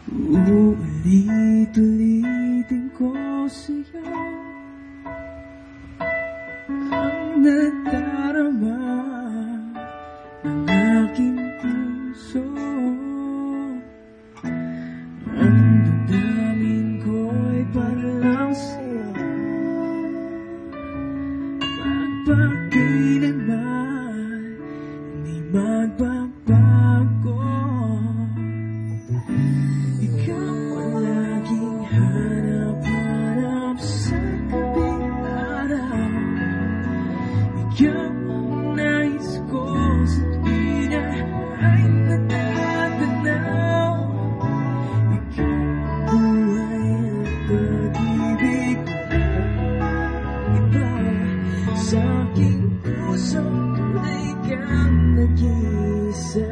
Uulit-ulitin ko sa'yo ang nadarama ng aking puso. Ang damdamin ko'y para lang sa'yo, magpakailanman hindi magbabago. Ikaw ang laging hanap-hanap sa gabing araw. Ikaw ang nais ko sa tuwina ay natatanaw. Ikaw ang buhay at pag-ibig ng iba. Sa aking puso tunay kang nag-iisa.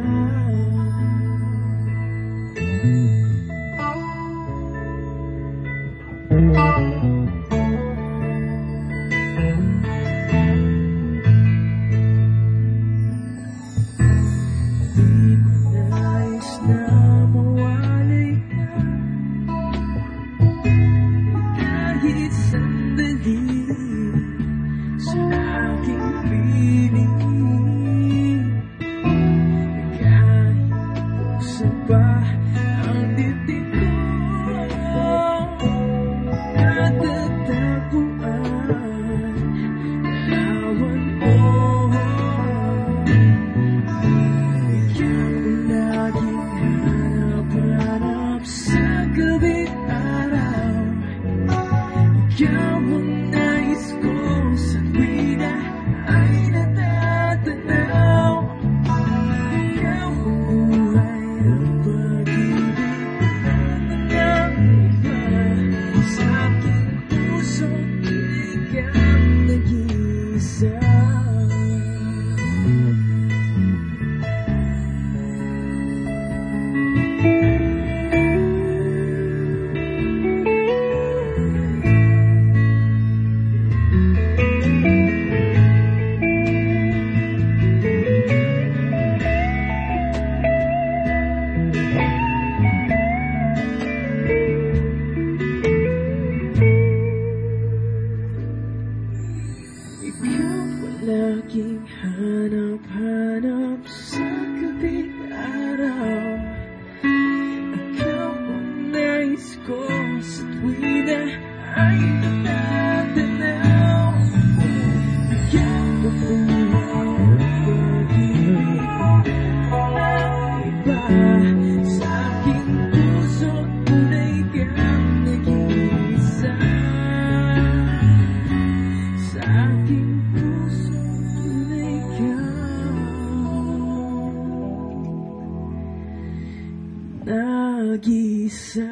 Di ko nais na mawalay ka kahit sandali sa aking piling. Kahit puso pa ang dibdib ko, natatagpuan larawan mo. Ikaw ang laging hanap-hanap sa gabing araw. Ikaw ang nais ko sa tuwina ay natatanaw. Ikaw ang buhay at pag-ibig ng iba. Sa aking puso tunay kang nag-iisa. Ikaw ang laging hanap-hanap sa gabing araw. Ikaw ang nais ko sa tuwina ay natatanaw. Ikaw ang buhay at pag-ibig ng iba. Sa aking puso tunay kang nag-iisa. Sa aking puso tunay kang nag-iisa.